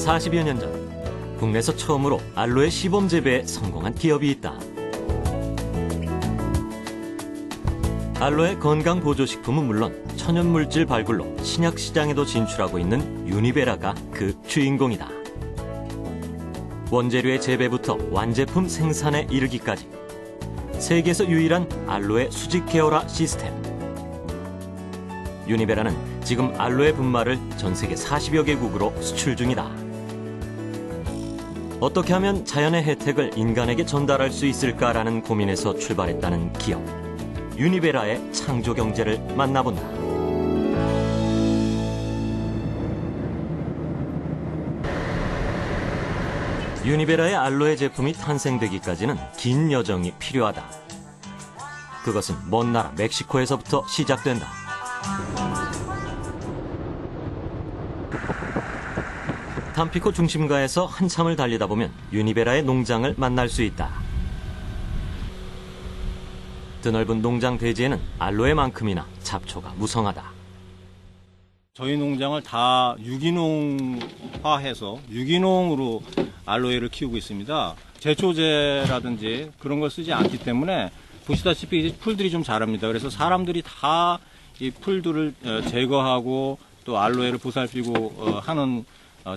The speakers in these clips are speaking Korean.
40여 년 전 국내에서 처음으로 알로에 시범 재배에 성공한 기업이 있다. 알로에 건강보조식품은 물론 천연물질 발굴로 신약 시장에도 진출하고 있는 유니베라가 그 주인공이다. 원재료의 재배부터 완제품 생산에 이르기까지 세계에서 유일한 알로에 수직 케어라 시스템. 유니베라는 지금 알로에 분말을 전 세계 40여 개국으로 수출 중이다. 어떻게 하면 자연의 혜택을 인간에게 전달할 수 있을까라는 고민에서 출발했다는 기업. 유니베라의 창조 경제를 만나본다. 유니베라의 알로에 제품이 탄생되기까지는 긴 여정이 필요하다. 그것은 먼 나라 멕시코에서부터 시작된다. tampico 중심가에서 한참을 달리다 보면 유니베라의 농장을 만날 수 있다. 드넓은 농장 대지에는 알로에만큼이나 잡초가 무성하다. 저희 농장을 다 유기농화해서 유기농으로 알로에를 키우고 있습니다. 제초제라든지 그런 걸 쓰지 않기 때문에 보시다시피 풀들이 좀 자랍니다. 그래서 사람들이 다 이 풀들을 제거하고 또 알로에를 보살피고 하는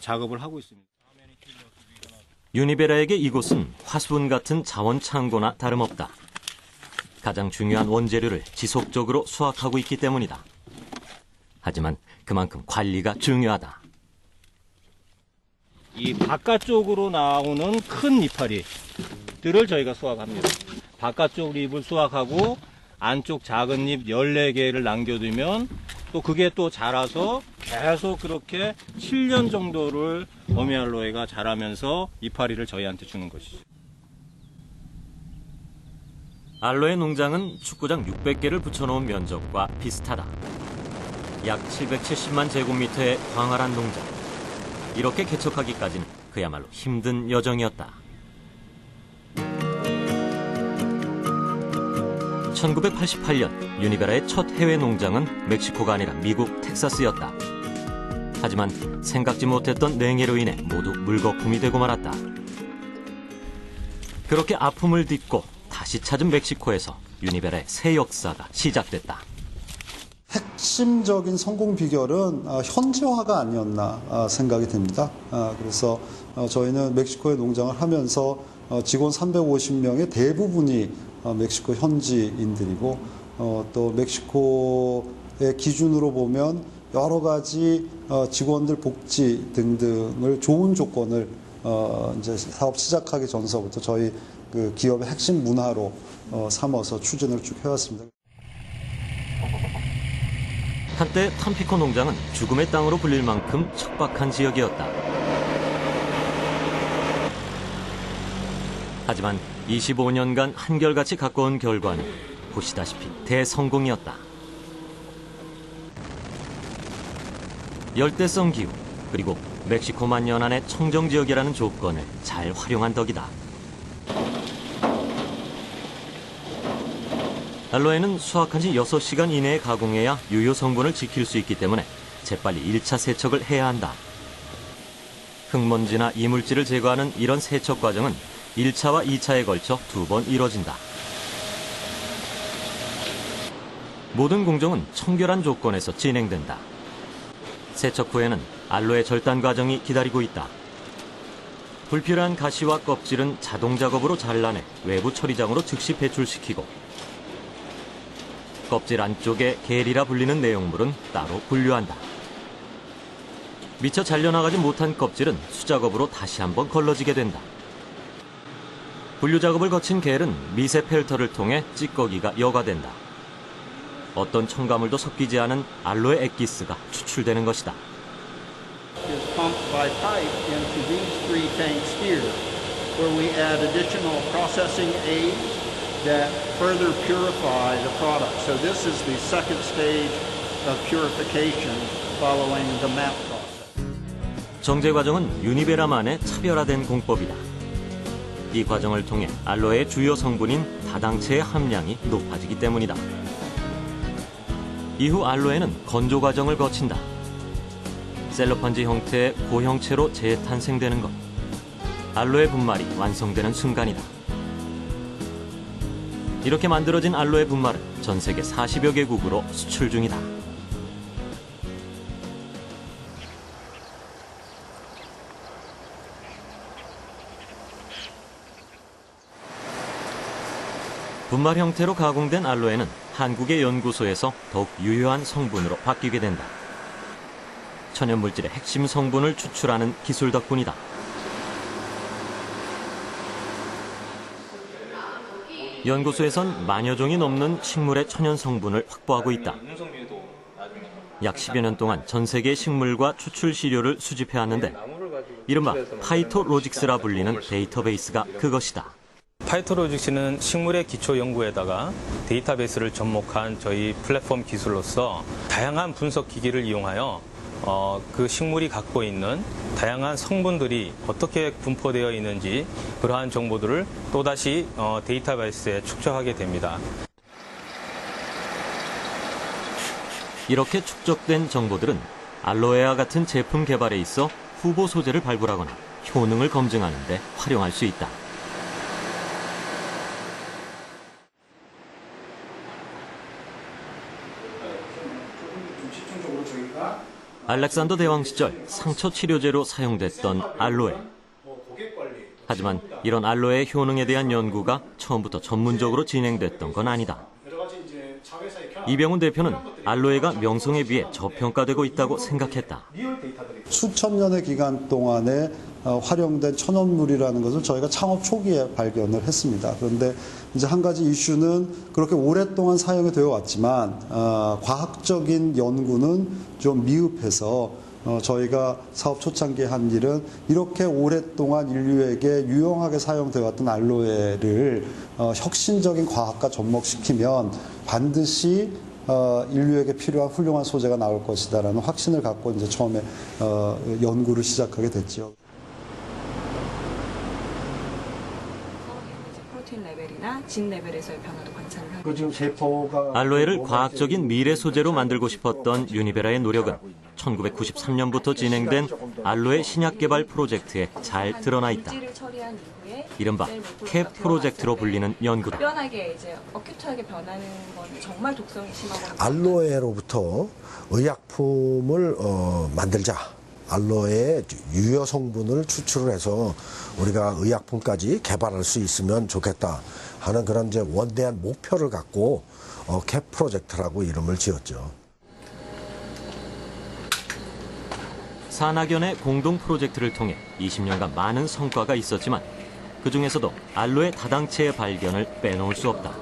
작업을 하고 있습니다. 유니베라에게 이곳은 화수분 같은 자원 창고나 다름없다. 가장 중요한 원재료를 지속적으로 수확하고 있기 때문이다. 하지만 그만큼 관리가 중요하다. 이 바깥쪽으로 나오는 큰 이파리들을 저희가 수확합니다. 바깥쪽 잎을 수확하고 안쪽 작은 잎 14개를 남겨두면 또 그게 또 자라서 계속 그렇게 7년 정도를 어미알로에가 자라면서 이파리를 저희한테 주는 것이죠. 알로에 농장은 축구장 600개를 붙여놓은 면적과 비슷하다. 약 770만 제곱미터의 광활한 농장. 이렇게 개척하기까지는 그야말로 힘든 여정이었다. 1988년 유니베라의 첫 해외 농장은 멕시코가 아니라 미국 텍사스였다. 하지만 생각지 못했던 냉해로 인해 모두 물거품이 되고 말았다. 그렇게 아픔을 딛고 다시 찾은 멕시코에서 유니베라의 새 역사가 시작됐다. 핵심적인 성공 비결은 현지화가 아니었나 생각이 됩니다. 그래서 저희는 멕시코에 농장을 하면서 직원 350명의 대부분이 멕시코 현지인들이고 또 멕시코의 기준으로 보면 여러 가지 직원들 복지 등등을 좋은 조건을 이제 사업 시작하기 전서부터 저희 그 기업의 핵심 문화로 삼아서 추진을 쭉 해왔습니다. 한때 tampico 농장은 죽음의 땅으로 불릴 만큼 척박한 지역이었다. 하지만 25년간 한결같이 가까운 결과는 보시다시피 대성공이었다. 열대성 기후 그리고 멕시코만 연안의 청정지역이라는 조건을 잘 활용한 덕이다. 알로에는 수확한 지 6시간 이내에 가공해야 유효 성분을 지킬 수 있기 때문에 재빨리 1차 세척을 해야 한다. 흙먼지나 이물질을 제거하는 이런 세척 과정은 1차와 2차에 걸쳐 2번 이뤄진다. 모든 공정은 청결한 조건에서 진행된다. 세척 후에는 알로에 절단 과정이 기다리고 있다. 불필요한 가시와 껍질은 자동 작업으로 잘라내 외부 처리장으로 즉시 배출시키고 껍질 안쪽에 겔이라 불리는 내용물은 따로 분류한다. 미처 잘려나가지 못한 껍질은 수작업으로 다시 한번 걸러지게 된다. 분류 작업을 거친 겔은 미세 필터를 통해 찌꺼기가 여과된다. 어떤 첨가물도 섞이지 않은 알로에 액기스가 추출되는 것이다. is pumped by pipe into these 3 tanks here, where we add additional processing aids that further purify the product. So this is the second stage of purification following the MAP process. 정제 과정은 유니베라만의 차별화된 공법이다. 이 과정을 통해 알로에의 주요 성분인 다당체의 함량이 높아지기 때문이다. 이후 알로에는 건조 과정을 거친다. 셀로판지 형태의 고형체로 재탄생되는 것. 알로에 분말이 완성되는 순간이다. 이렇게 만들어진 알로에 분말은 전 세계 40여 개국으로 수출 중이다. 분말 형태로 가공된 알로에는 한국의 연구소에서 더욱 유효한 성분으로 바뀌게 된다. 천연물질의 핵심 성분을 추출하는 기술 덕분이다. 연구소에선 만여 종이 넘는 식물의 천연 성분을 확보하고 있다. 약 10여 년 동안 전 세계의 식물과 추출 시료를 수집해왔는데 이른바 파이토로직스라 불리는 데이터베이스가 그것이다. 파이토로직스는 식물의 기초 연구에다가 데이터베이스를 접목한 저희 플랫폼 기술로서 다양한 분석 기기를 이용하여 그 식물이 갖고 있는 다양한 성분들이 어떻게 분포되어 있는지 그러한 정보들을 또다시 데이터베이스에 축적하게 됩니다. 이렇게 축적된 정보들은 알로에와 같은 제품 개발에 있어 후보 소재를 발굴하거나 효능을 검증하는 데 활용할 수 있다. 알렉산더 대왕 시절 상처 치료제로 사용됐던 알로에. 하지만 이런 알로에의 효능에 대한 연구가 처음부터 전문적으로 진행됐던 건 아니다. 이병훈 대표는 알로에가 명성에 비해 저평가되고 있다고 생각했다. 수천 년의 기간 동안에 활용된 천연물이라는 것을 저희가 창업 초기에 발견을 했습니다. 그런데 이제 한 가지 이슈는 그렇게 오랫동안 사용이 되어 왔지만 과학적인 연구는 좀 미흡해서 저희가 사업 초창기에 한 일은 이렇게 오랫동안 인류에게 유용하게 사용되어 왔던 알로에를 혁신적인 과학과 접목시키면 반드시 인류에게 필요한 훌륭한 소재가 나올 것이다라는 확신을 갖고 이제 처음에 연구를 시작하게 됐죠. 프로틴 레벨이나 진 레벨에서의 변화도 관찰을 하고 알로에를 과학적인 미래 소재로 만들고 싶었던 유니베라의 노력은 1993년부터 진행된 알로에 신약 개발 프로젝트에 잘 드러나 있다. 이른바 캡 프로젝트로 불리는 연구다. 변하게 이제 어큐트하게 변하는 건 정말 독성이 심하고 알로에로부터 의약품을 만들자. 알로에의 유효 성분을 추출을 해서 우리가 의약품까지 개발할 수 있으면 좋겠다 하는 그런 이제 원대한 목표를 갖고 캡 프로젝트라고 이름을 지었죠. 산학연의 공동 프로젝트를 통해 20년간 많은 성과가 있었지만 그중에서도 알로에 다당체의 발견을 빼놓을 수 없다.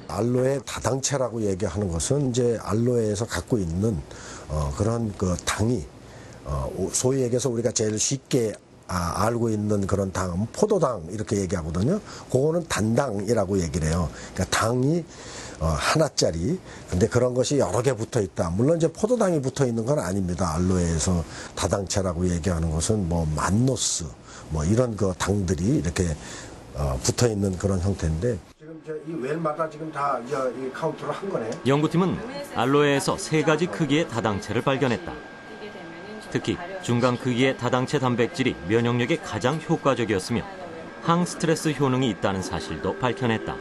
알로에 다당체라고 얘기하는 것은 이제 알로에에서 갖고 있는 그런 그 당이 소위 얘기해서 우리가 제일 쉽게 알고 있는 그런 당은 포도당 이렇게 얘기하거든요. 그거는 단당이라고 얘기를 해요. 그러니까 당이 하나짜리. 근데 그런 것이 여러 개 붙어 있다. 물론 이제 포도당이 붙어 있는 건 아닙니다. 알로에에서 다당체라고 얘기하는 것은 뭐 만노스 뭐 이런 그 당들이 이렇게 붙어 있는 그런 형태인데. 지금 이 웰마다 지금 다 이 카운트를 한 거네. 연구팀은 알로에에서 3가지 크기의 다당체를 발견했다. 특히 중간 크기의 다당체 단백질이 면역력에 가장 효과적이었으며 항스트레스 효능이 있다는 사실도 밝혀냈다.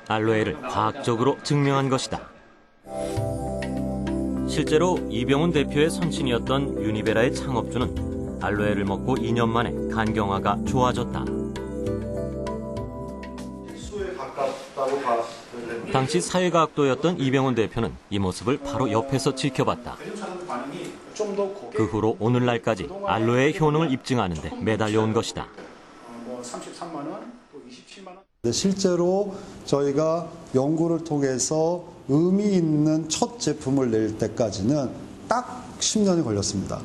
알로에를 과학적으로 증명한 것이다. 실제로 이병훈 대표의 선친이었던 유니베라의 창업주는 알로에를 먹고 2년 만에 간경화가 좋아졌다. 당시 사회과학도였던 이병훈 대표는 이 모습을 바로 옆에서 지켜봤다. 그 후로 오늘날까지 알로에의 효능을 입증하는 데 매달려온 것이다. 실제로 저희가 연구를 통해서 의미 있는 첫 제품을 낼 때까지는 딱 10년이 걸렸습니다.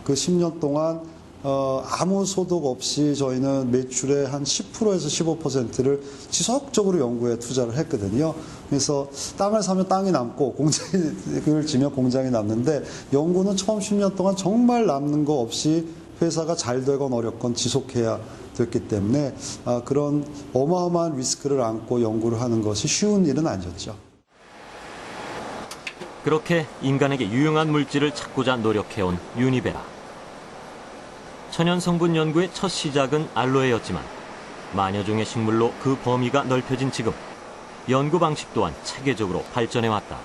그 10년 동안 아무 소득 없이 저희는 매출의 한 10%에서 15%를 지속적으로 연구에 투자를 했거든요. 그래서 땅을 사면 땅이 남고 공장을 지면 공장이 남는데 연구는 처음 10년 동안 정말 남는 거 없이 회사가 잘 되건 어렵건 지속해야 됐기 때문에 그런 어마어마한 리스크를 안고 연구를 하는 것이 쉬운 일은 아니었죠. 그렇게 인간에게 유용한 물질을 찾고자 노력해온 유니베라. 천연 성분 연구의 첫 시작은 알로에였지만 만여 종의 식물로 그 범위가 넓혀진 지금 연구 방식 또한 체계적으로 발전해왔다.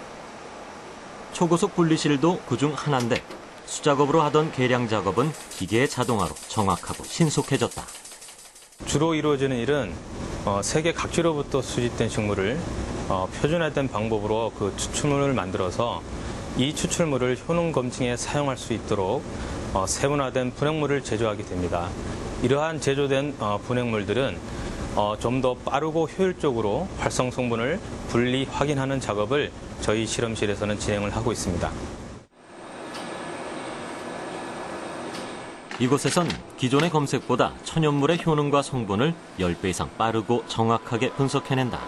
초고속 분리실도 그중 하나인데 수작업으로 하던 계량 작업은 기계의 자동화로 정확하고 신속해졌다. 주로 이루어지는 일은 세계 각지로부터 수집된 식물을 표준화된 방법으로 그 추출물을 만들어서 이 추출물을 효능 검증에 사용할 수 있도록 세분화된 분해물을 제조하게 됩니다. 이러한 제조된 분해물들은 좀 더 빠르고 효율적으로 활성 성분을 분리 확인하는 작업을 저희 실험실에서는 진행을 하고 있습니다. 이곳에선 기존의 검색보다 천연물의 효능과 성분을 10배 이상 빠르고 정확하게 분석해낸다.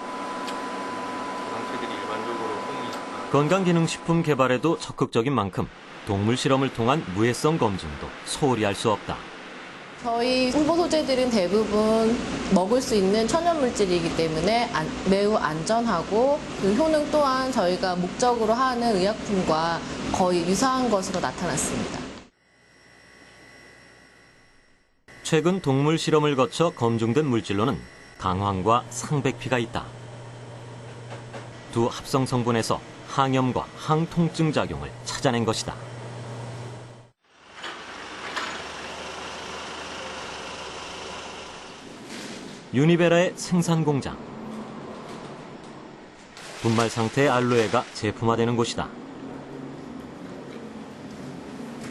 건강기능식품 개발에도 적극적인 만큼 동물 실험을 통한 무해성 검증도 소홀히 할 수 없다. 저희 홍보 소재들은 대부분 먹을 수 있는 천연물질이기 때문에 매우 안전하고 그 효능 또한 저희가 목적으로 하는 의약품과 거의 유사한 것으로 나타났습니다. 최근 동물 실험을 거쳐 검증된 물질로는 강황과 상백피가 있다. 두 합성 성분에서 항염과 항통증 작용을 찾아낸 것이다. 유니베라의 생산 공장. 분말 상태의 알로에가 제품화되는 곳이다.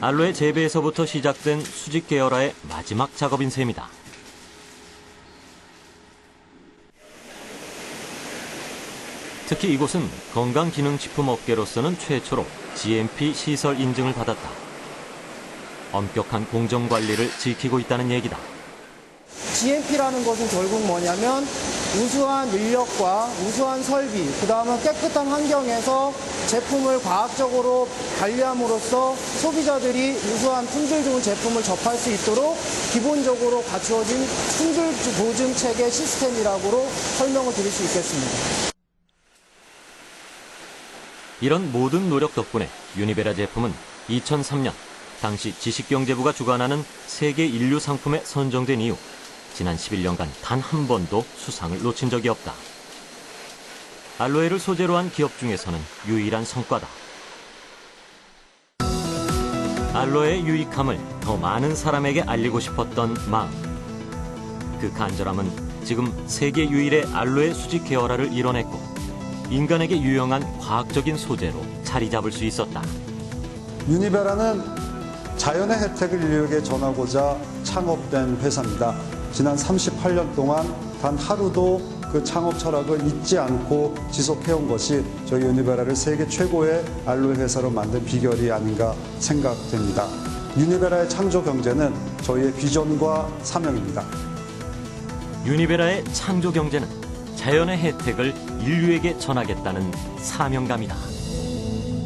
알로에 재배에서부터 시작된 수직 계열화의 마지막 작업인 셈이다. 특히 이곳은 건강기능식품 업계로서는 최초로 GMP 시설 인증을 받았다. 엄격한 공정관리를 지키고 있다는 얘기다. GMP라는 것은 결국 뭐냐면 우수한 인력과 우수한 설비, 그다음은 깨끗한 환경에서 제품을 과학적으로 관리함으로써 소비자들이 우수한 품질 좋은 제품을 접할 수 있도록 기본적으로 갖추어진 품질 보증 체계 시스템이라고 설명을 드릴 수 있겠습니다. 이런 모든 노력 덕분에 유니베라 제품은 2003년 당시 지식경제부가 주관하는 세계 인류 상품에 선정된 이후 지난 11년간 단 한 번도 수상을 놓친 적이 없다. 알로에를 소재로 한 기업 중에서는 유일한 성과다. 알로에의 유익함을 더 많은 사람에게 알리고 싶었던 마음. 그 간절함은 지금 세계 유일의 알로에 수직 계열화를 이뤄냈고 인간에게 유용한 과학적인 소재로 자리 잡을 수 있었다. 유니베라는 자연의 혜택을 인류에게 전하고자 창업된 회사입니다. 지난 38년 동안 단 하루도 그 창업 철학을 잊지 않고 지속해온 것이 저희 유니베라를 세계 최고의 알로에 회사로 만든 비결이 아닌가 생각됩니다. 유니베라의 창조 경제는 저희의 비전과 사명입니다. 유니베라의 창조 경제는 자연의 혜택을 인류에게 전하겠다는 사명감이다.